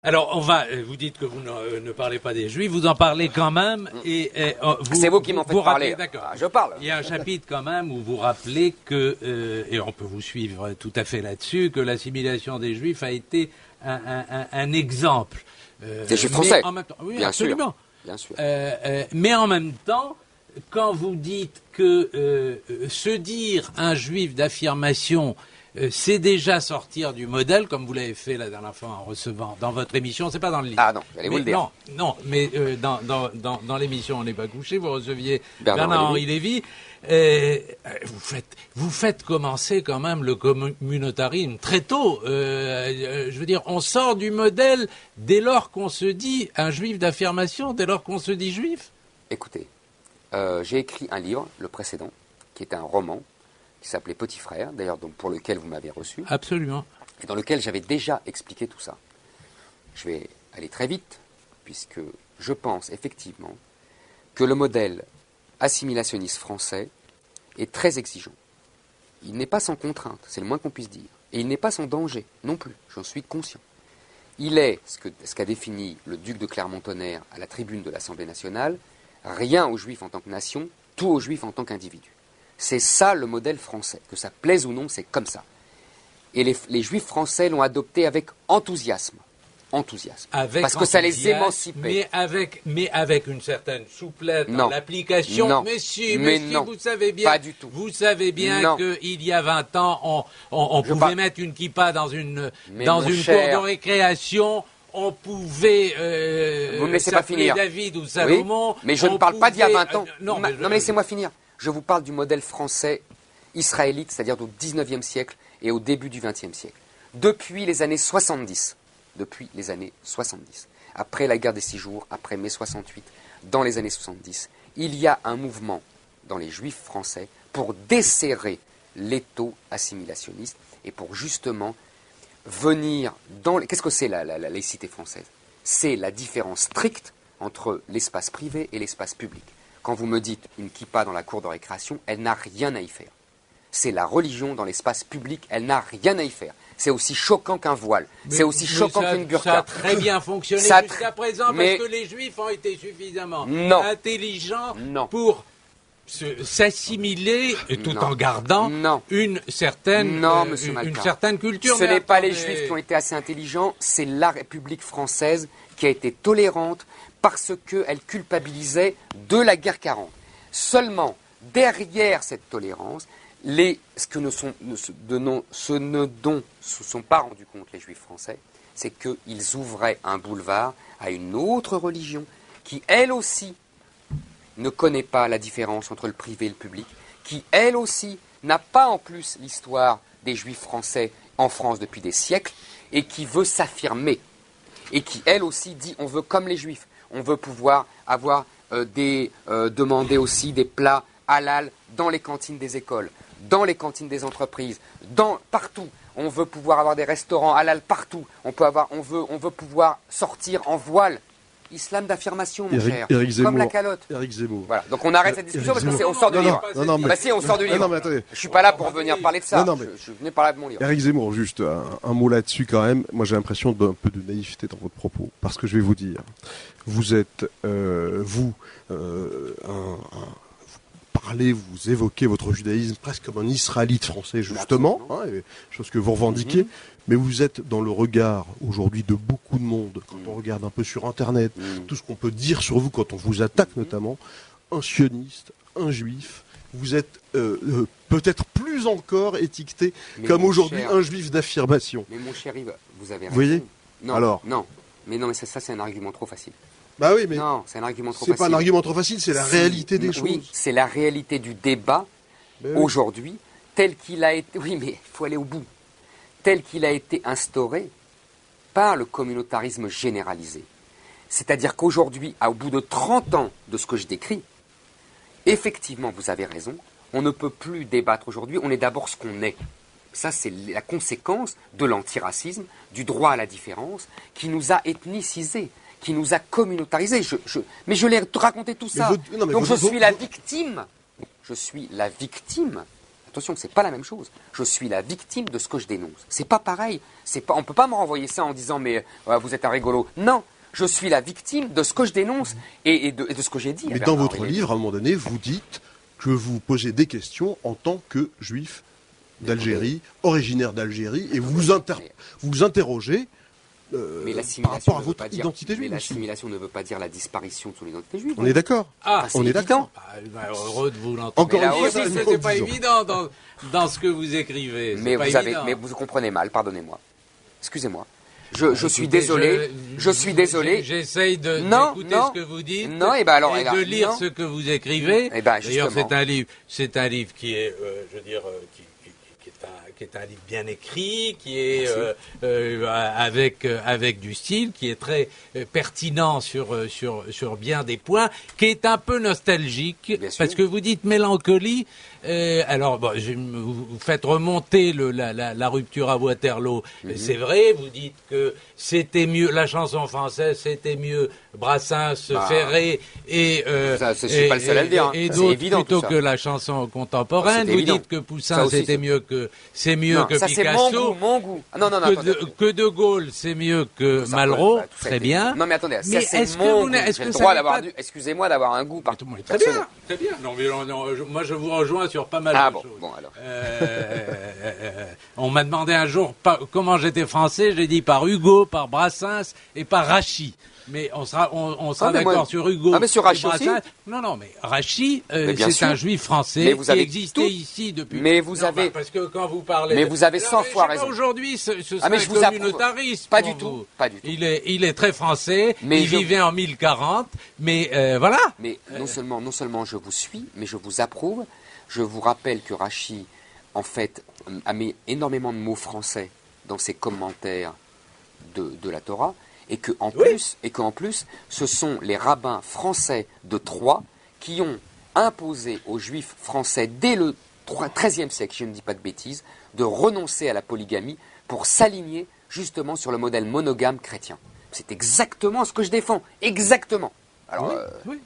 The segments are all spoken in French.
Alors, vous dites que vous ne parlez pas des Juifs, vous en parlez quand même. C'est vous qui m'en faites parler. D'accord. Je parle. Il y a un chapitre quand même où vous rappelez que, et on peut vous suivre tout à fait là-dessus, que l'assimilation des Juifs a été un exemple. Des Juifs français. En même temps, oui, bien absolument. Sûr. Bien sûr. Mais en même temps, quand vous dites que se dire un Juif d'affirmation, c'est déjà sortir du modèle, comme vous l'avez fait la dernière fois en recevant dans votre émission, c'est pas dans le livre. Ah non, j'allais vous le dire. Non, mais dans l'émission On n'est pas couché, vous receviez Bernard-Henri Lévy. Vous faites commencer quand même le communautarisme très tôt. Je veux dire, on sort du modèle dès lors qu'on se dit un Juif d'affirmation, dès lors qu'on se dit Juif. Écoutez, j'ai écrit un livre, le précédent, qui était un roman, qui s'appelait Petit Frère, d'ailleurs pour lequel vous m'avez reçu. Absolument. Et dans lequel j'avais déjà expliqué tout ça. Je vais aller très vite, puisque je pense effectivement que le modèle assimilationniste français est très exigeant. Il n'est pas sans contrainte, c'est le moins qu'on puisse dire. Et il n'est pas sans danger, non plus, j'en suis conscient. Il est, ce qu'a défini le duc de Clermont-Tonnerre à la tribune de l'Assemblée nationale, rien aux Juifs en tant que nation, tout aux Juifs en tant qu'individu. C'est ça le modèle français, que ça plaise ou non, c'est comme ça. Et les Juifs français l'ont adopté avec enthousiasme. Parce que ça les émancipait. Mais avec une certaine souplesse dans l'application. Non. Monsieur, vous savez bien. Pas du tout. Vous savez bien qu'il y a 20 ans, on pouvait mettre une kippa dans une cour de récréation. On pouvait vous me laissez pas finir. David ou Salomon. Oui, mais je ne parle pas d'il y a 20 ans. Non, mais laissez-moi finir. Je vous parle du modèle français israélite, c'est-à-dire au XIXe siècle et au début du XXe siècle. Depuis les années 70, après la guerre des 6 jours, après mai 68, dans les années 70, il y a un mouvement dans les Juifs français pour desserrer l'étau assimilationniste et pour justement venir dans... Qu'est-ce que c'est la laïcité française? C'est la différence stricte entre l'espace privé et l'espace public. Quand vous me dites une kippa dans la cour de récréation, elle n'a rien à y faire. C'est la religion dans l'espace public, elle n'a rien à y faire. C'est aussi choquant qu'un voile. C'est aussi choquant qu'une burqa. Ça a très bien fonctionné jusqu'à présent parce que les Juifs ont été suffisamment intelligents pour s'assimiler tout en gardant une certaine culture. Ce n'est pas les Juifs qui ont été assez intelligents, c'est la République française qui a été tolérante parce qu'elle culpabilisait de la guerre 40. Seulement, derrière cette tolérance, ce dont se sont pas rendus compte les Juifs français, c'est qu'ils ouvraient un boulevard à une autre religion qui, elle aussi, ne connaît pas la différence entre le privé et le public, qui, elle aussi, n'a pas en plus l'histoire des Juifs français en France depuis des siècles, et qui veut s'affirmer, et qui, elle aussi, dit on veut comme les Juifs, on veut pouvoir avoir demander aussi des plats halal dans les cantines des écoles, dans les cantines des entreprises, partout. On veut pouvoir avoir des restaurants halal partout. On veut pouvoir sortir en voile. Islam d'affirmation, mon cher. Comme la calotte. Éric Zemmour. Voilà. Donc on arrête cette discussion parce qu'on sort du livre. Si, on sort du livre. Je suis pas là pour venir parler de ça. Je suis venu parler de mon livre. Éric Zemmour, juste un mot là-dessus quand même. Moi, j'ai l'impression d'un peu de naïveté dans votre propos. Parce que je vais vous dire, vous êtes, vous évoquez votre judaïsme presque comme un israélite français, justement, chose que vous revendiquez, mais vous êtes dans le regard aujourd'hui de beaucoup de monde, quand on regarde un peu sur Internet, tout ce qu'on peut dire sur vous quand on vous attaque notamment, un sioniste, un juif, vous êtes peut-être plus encore étiqueté comme aujourd'hui un juif d'affirmation. Mais mon cher Yves, vous avez raison. Vous voyez? Mais ça c'est un argument trop facile. Bah oui, mais non, c'est un argument trop facile. C'est pas un argument trop facile, c'est la réalité des choses. Oui, c'est la réalité du débat aujourd'hui, tel qu'il a été... Oui, mais il faut aller au bout. Tel qu'il a été instauré par le communautarisme généralisé. C'est-à-dire qu'aujourd'hui, au bout de 30 ans de ce que je décris, effectivement, vous avez raison, on ne peut plus débattre aujourd'hui, on est d'abord ce qu'on est. Ça, c'est la conséquence de l'antiracisme, du droit à la différence, qui nous a ethnicisés, qui nous a communautarisés. Mais je l'ai raconté tout ça. Donc je suis la victime. Je suis la victime, attention, c'est pas la même chose. Je suis la victime de ce que je dénonce. C'est pas pareil. On peut pas me renvoyer ça en disant mais vous êtes un rigolo. Non, je suis la victime de ce que je dénonce et de ce que j'ai dit. Mais dans votre livre, à un moment donné, vous dites que vous posez des questions en tant que juif d'Algérie, originaire d'Algérie, et vous interrogez mais par rapport à votre identité juive. Mais l'assimilation ne veut pas dire la disparition de son identité juive. On est d'accord. On est d'accord. Heureux de vous l'entendre. Encore une fois, c'est pas évident dans ce que vous écrivez. Mais vous comprenez mal, pardonnez-moi. Excusez-moi. Je suis désolé. Je suis désolé. J'essaye d'écouter ce que vous dites et de lire ce que vous écrivez. D'ailleurs, c'est un livre qui est, qui est un livre bien écrit, qui est avec du style, qui est très pertinent sur bien des points, qui est un peu nostalgique, parce que vous dites mélancolie. Alors, bon, vous faites remonter la rupture à Waterloo. C'est vrai, vous dites que c'était mieux, la chanson française, c'était mieux Brassens, Ferré et je suis pas le seul à le dire. Et d'autres plutôt que la chanson contemporaine. Vous dites que Poussin, c'était mieux que Picasso. C'est mon goût. Non, que De Gaulle, c'est mieux que Malraux. Très bien. Non, mais attendez, mais ça c'est mon goût. J'ai le droit d'avoir excusez-moi d'avoir un goût par Très bien, très bien. Non, moi, je vous rejoins sur pas mal de choses. Bon, alors. On m'a demandé un jour comment j'étais français. J'ai dit par Hugo, par Brassens et par Rachy. Mais on sera d'accord sur Hugo. Ah, mais sur Rachy aussi. Non, mais Rachy, c'est un juif français qui existait ici depuis. Mais vous avez. Parce que quand vous parlez. Mais vous avez 100 fois raison. Aujourd'hui, ce serait mais je vous communautariste. Pas du tout. Il est très français. Mais il vivait en 1040. Mais voilà. Mais non seulement je vous suis, mais je vous approuve. Je vous rappelle que Rachy, en fait, a mis énormément de mots français dans ses commentaires de la Torah. Et qu'en plus, ce sont les rabbins français de Troyes qui ont imposé aux juifs français, dès le XIIIe siècle, si je ne dis pas de bêtises, de renoncer à la polygamie pour s'aligner justement sur le modèle monogame chrétien. C'est exactement ce que je défends. Exactement. Alors, oui.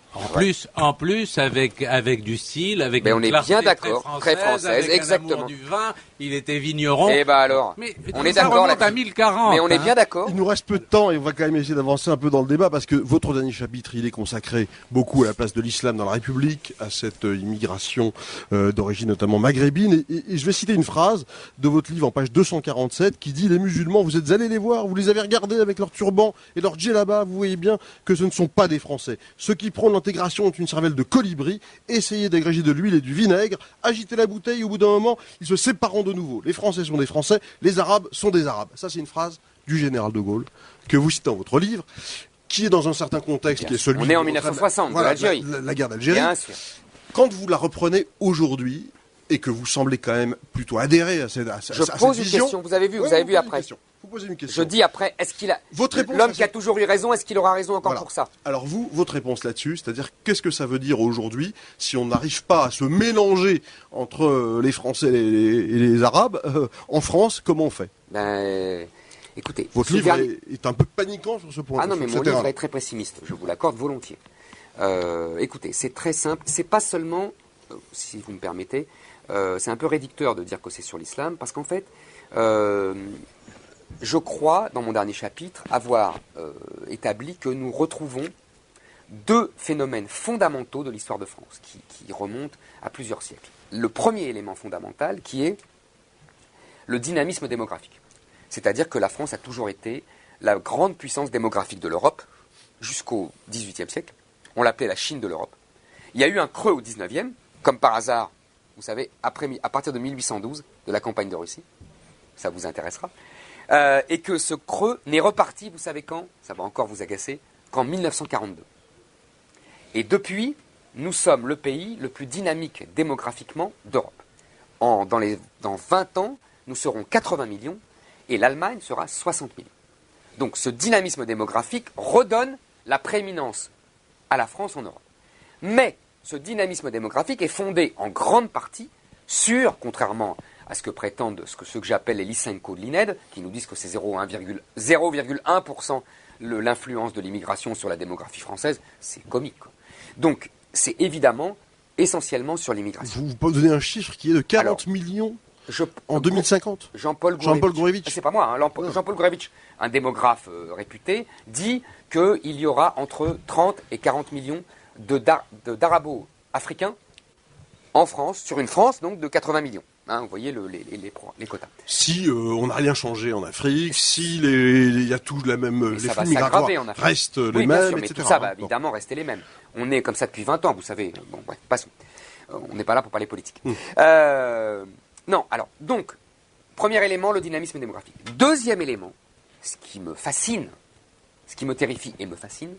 En plus, avec du style, avec une on est clarté bien d'accord, très française, avec exactement. Un amour du vin, il était vigneron. Et alors, mais on est d'accord là. À 1040. Mais on est bien d'accord. Il nous reste peu de temps et on va quand même essayer d'avancer un peu dans le débat parce que votre dernier chapitre, il est consacré beaucoup à la place de l'islam dans la République, à cette immigration d'origine notamment maghrébine. Et je vais citer une phrase de votre livre en page 247 qui dit: les musulmans, vous êtes allés les voir, vous les avez regardés avec leur turban et leur djellaba, vous voyez bien que ce ne sont pas des Français. Ceux qui prônent l'intégration ont une cervelle de colibri, essayez d'agréger de l'huile et du vinaigre, agitez la bouteille, au bout d'un moment, ils se sépareront de nouveau. Les Français sont des Français, les Arabes sont des Arabes. Ça, c'est une phrase du général de Gaulle que vous citez dans votre livre, qui est dans un certain contexte, qui est celui... On est en 1960, voilà, de l'Algérie. La guerre d'Algérie. Bien sûr. Quand vous la reprenez aujourd'hui, et que vous semblez quand même plutôt adhérer à cette vision... Je pose une question, vous avez vu après. Vous posez une question. Je dis après, est-ce qu'il a... L'homme qui a toujours eu raison, est-ce qu'il aura raison encore pour ça? Alors votre réponse là-dessus, c'est-à-dire qu'est-ce que ça veut dire aujourd'hui si on n'arrive pas à se mélanger entre les Français et les Arabes en France, comment on fait? Écoutez, votre livre est un peu paniquant sur ce point. Ah non, mais mon livre est très pessimiste, je vous l'accorde volontiers. Écoutez, c'est très simple, c'est pas seulement, si vous me permettez, c'est un peu réducteur de dire que c'est sur l'islam, parce qu'en fait, je crois, dans mon dernier chapitre, avoir établi que nous retrouvons deux phénomènes fondamentaux de l'histoire de France, qui remontent à plusieurs siècles. Le premier élément fondamental, qui est le dynamisme démographique. C'est-à-dire que la France a toujours été la grande puissance démographique de l'Europe, jusqu'au XVIIIe siècle. On l'appelait la Chine de l'Europe. Il y a eu un creux au XIXe, comme par hasard, vous savez, à partir de 1812, de la campagne de Russie. Ça vous intéressera. Et que ce creux n'est reparti, vous savez quand? Ça va encore vous agacer, qu'en 1942. Et depuis, nous sommes le pays le plus dynamique démographiquement d'Europe. Dans 20 ans, nous serons 80 millions et l'Allemagne sera 60 millions. Donc ce dynamisme démographique redonne la prééminence à la France en Europe. Mais ce dynamisme démographique est fondé en grande partie sur, contrairement à ce que prétendent ceux que j'appelle les Lysenko de l'INED, qui nous disent que c'est 0,1% l'influence de l'immigration sur la démographie française, c'est comique, quoi. Donc, c'est évidemment essentiellement sur l'immigration. Vous pouvez donner un chiffre qui est de 40 millions en 2050. Jean-Paul Gourevitch. C'est pas moi, hein, Jean-Paul Gourevitch, un démographe réputé, dit qu'il y aura entre 30 et 40 millions d'arabo-africains en France, sur une France donc de 80 millions. Hein, vous voyez les quotas. Si on n'a rien changé en Afrique, si il y a tout les flux migratoires restent les mêmes, sûr, mais etc. tout ça va évidemment rester les mêmes. On est comme ça depuis 20 ans, vous savez. Bon, bref, passons. On n'est pas là pour parler politique. Non, alors, donc, premier élément, le dynamisme démographique. Deuxième élément, ce qui me fascine, ce qui me terrifie et me fascine,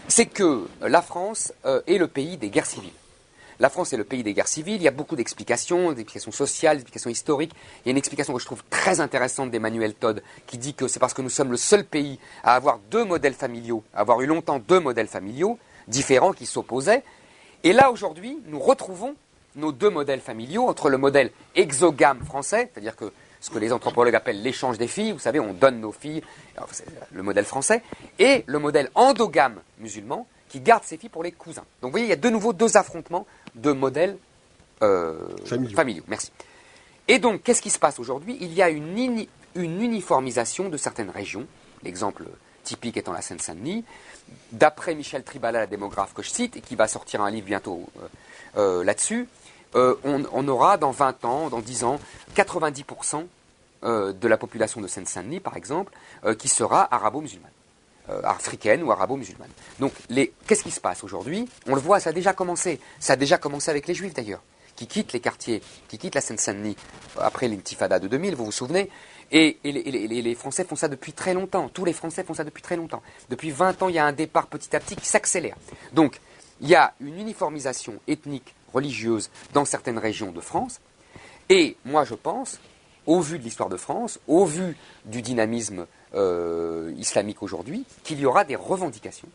c'est que la France est le pays des guerres civiles. La France est le pays des guerres civiles, il y a beaucoup d'explications, des explications sociales, des explications historiques. Il y a une explication que je trouve très intéressante d'Emmanuel Todd, qui dit que c'est parce que nous sommes le seul pays à avoir deux modèles familiaux, à avoir eu longtemps deux modèles familiaux différents qui s'opposaient. Et là, aujourd'hui, nous retrouvons nos deux modèles familiaux entre le modèle exogame français, c'est-à-dire que ce que les anthropologues appellent l'échange des filles, vous savez, on donne nos filles, c'est le modèle français, et le modèle endogame musulman, qui garde ses filles pour les cousins. Donc vous voyez, il y a de nouveau deux affrontements de modèles familiaux. Merci. Et donc, qu'est-ce qui se passe aujourd'hui? Il y a une uniformisation de certaines régions, l'exemple typique étant la Seine-Saint-Denis, d'après Michel Tribala, la démographe que je cite, et qui va sortir un livre bientôt là-dessus, on aura dans 20 ans, dans 10 ans, 90% de la population de Seine-Saint-Denis, par exemple, qui sera arabo-musulmane. Africaine ou arabo-musulmane. Donc, qu'est-ce qui se passe aujourd'hui? On le voit, ça a déjà commencé. Ça a déjà commencé avec les Juifs, d'ailleurs, qui quittent les quartiers, qui quittent la Seine-Saint-Denis après l'intifada de 2000, vous vous souvenez? Et les Français font ça depuis très longtemps. Tous les Français font ça depuis très longtemps. Depuis 20 ans, il y a un départ petit à petit qui s'accélère. Donc, il y a une uniformisation ethnique, religieuse, dans certaines régions de France. Et moi, je pense, au vu de l'histoire de France, au vu du dynamisme islamique aujourd'hui, qu'il y aura des revendications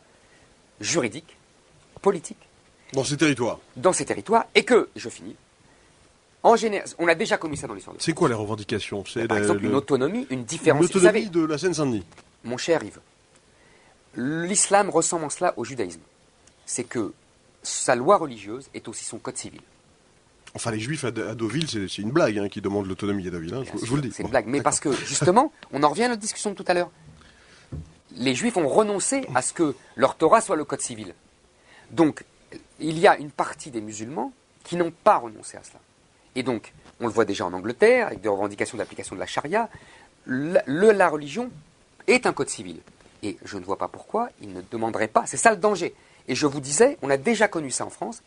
juridiques, politiques. Dans ces territoires. Dans ces territoires, et que, je finis, en général, on a déjà connu ça dans l'histoire de France. C'est quoi les revendications? C'est par exemple, une autonomie, une différence. Une autonomie de la Seine-Saint-Denis. Mon cher Yves, l'islam ressemble en cela au judaïsme. C'est que sa loi religieuse est aussi son code civil. Enfin, les Juifs à Deauville, c'est une blague qui demande l'autonomie à Deauville. Hein, je vous le dis. C'est une blague. Mais parce que, justement, on en revient à notre discussion de tout à l'heure. Les Juifs ont renoncé à ce que leur Torah soit le code civil. Donc, il y a une partie des musulmans qui n'ont pas renoncé à cela. Et donc, on le voit déjà en Angleterre, avec des revendications d'application de la charia, la religion est un code civil. Et je ne vois pas pourquoi ils ne demanderaient pas. C'est ça le danger. Et je vous disais, on a déjà connu ça en France.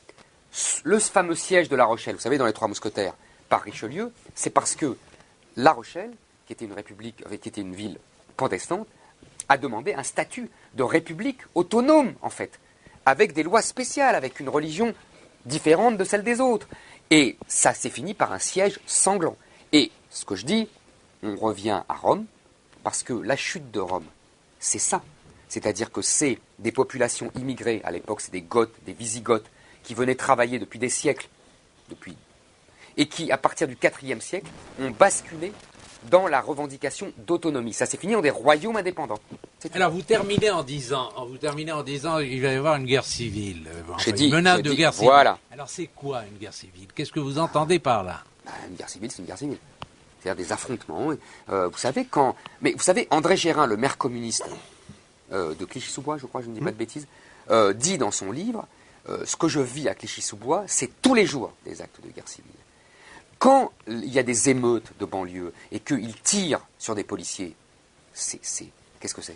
Le fameux siège de La Rochelle, vous savez, dans les Trois Mousquetaires, par Richelieu, c'est parce que La Rochelle, qui était une république, qui était une ville protestante, a demandé un statut de république autonome, en fait, avec des lois spéciales, avec une religion différente de celle des autres. Et ça s'est fini par un siège sanglant. Et ce que je dis, on revient à Rome, parce que la chute de Rome, c'est ça. C'est-à-dire que c'est des populations immigrées, à l'époque c'est des Goths, des Wisigoths, qui venaient travailler depuis des siècles, et qui, à partir du IVe siècle, ont basculé dans la revendication d'autonomie. Ça s'est fini en des royaumes indépendants. Alors vous terminez en disant, il va y avoir une guerre civile. Une menace de guerre civile. Voilà. Alors c'est quoi une guerre civile? Qu'est-ce que vous entendez par là? Une guerre civile, c'est une guerre civile. C'est-à-dire des affrontements. Vous savez, André Gérin, le maire communiste de Clichy-sous-Bois, je crois, je ne dis pas de bêtises, dit dans son livre, ce que je vis à Clichy-sous-Bois, c'est tous les jours des actes de guerre civile. Quand il y a des émeutes de banlieue et qu'ils tirent sur des policiers, qu'est-ce que c'est?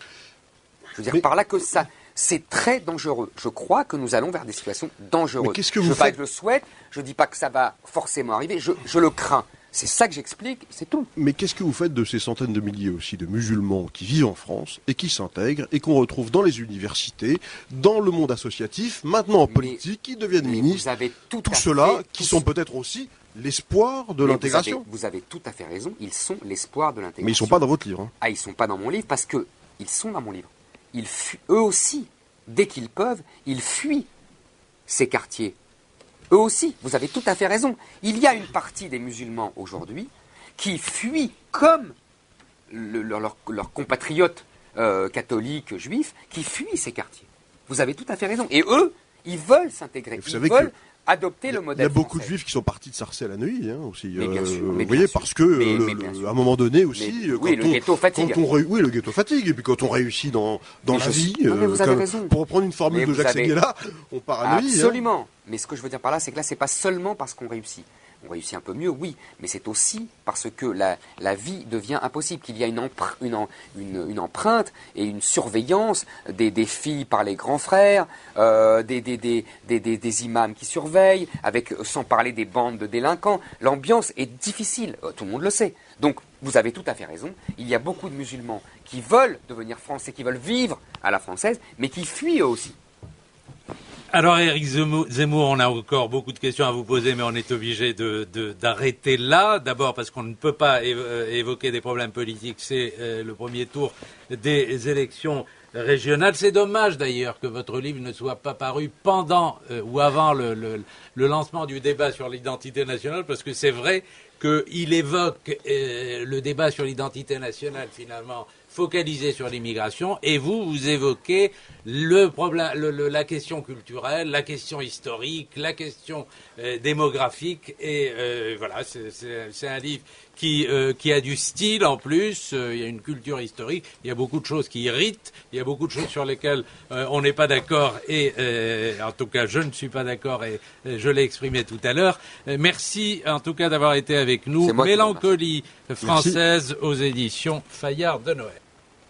Je veux dire par là que ça, c'est très dangereux. Je crois que nous allons vers des situations dangereuses. Mais qu'est-ce que je vous ne dis pas faites? que je le souhaite, je ne dis pas que ça va forcément arriver, je le crains. C'est ça que j'explique, c'est tout. Mais qu'est-ce que vous faites de ces centaines de milliers aussi de musulmans qui vivent en France et qui s'intègrent et qu'on retrouve dans les universités, dans le monde associatif, maintenant en politique, qui deviennent ministres, vous avez tout ceux-là qui sont peut-être aussi l'espoir de l'intégration? Vous avez tout à fait raison, ils sont l'espoir de l'intégration. Mais ils ne sont pas dans votre livre. Ah, ils ne sont pas dans mon livre parce qu'ils sont dans mon livre. Eux aussi, dès qu'ils peuvent, ils fuient ces quartiers. Eux aussi, vous avez tout à fait raison. Il y a une partie des musulmans aujourd'hui qui fuient comme leurs compatriotes catholiques, juifs, qui fuient ces quartiers. Vous avez tout à fait raison. Et eux, Ils veulent s'intégrer. Vous Ils savez veulent que adopter le il y modèle a beaucoup de français. juifs qui sont partis de Sarcelles à Neuilly aussi. Mais bien sûr, mais vous bien voyez, sûr. parce que Mais bien sûr. à un moment donné aussi, Mais, oui, le ghetto fatigue. Oui, le ghetto fatigue. Et puis quand on réussit dans Mais la je vie, suis- non, mais vous avez raison. pour reprendre une formule Mais de vous Jacques avez- Séguéla, on part à Neuilly. Absolument. Mais ce que je veux dire par là, c'est que là, c'est pas seulement parce qu'on réussit. On réussit un peu mieux, oui, mais c'est aussi parce que la vie devient impossible, qu'il y a une empreinte et une surveillance des filles par les grands frères, des imams qui surveillent, sans parler des bandes de délinquants. L'ambiance est difficile, tout le monde le sait. Donc, vous avez tout à fait raison, il y a beaucoup de musulmans qui veulent devenir français, qui veulent vivre à la française, mais qui fuient eux aussi. Alors Éric Zemmour, on a encore beaucoup de questions à vous poser, mais on est obligé d'arrêter là. D'abord parce qu'on ne peut pas évoquer des problèmes politiques, c'est le premier tour des élections régionales. C'est dommage d'ailleurs que votre livre ne soit pas paru pendant ou avant le lancement du débat sur l'identité nationale, parce que c'est vrai qu'il évoque le débat sur l'identité nationale finalement focalisé sur l'immigration, et vous évoquez le problème, la question culturelle, la question historique, la question démographique, et voilà, c'est un livre qui a du style en plus, il y a une culture historique, il y a beaucoup de choses qui irritent, il y a beaucoup de choses sur lesquelles on n'est pas d'accord, et en tout cas je ne suis pas d'accord, et je l'ai exprimé tout à l'heure. Merci en tout cas d'avoir été avec nous. Mélancolie française aux éditions Fayard de Noël.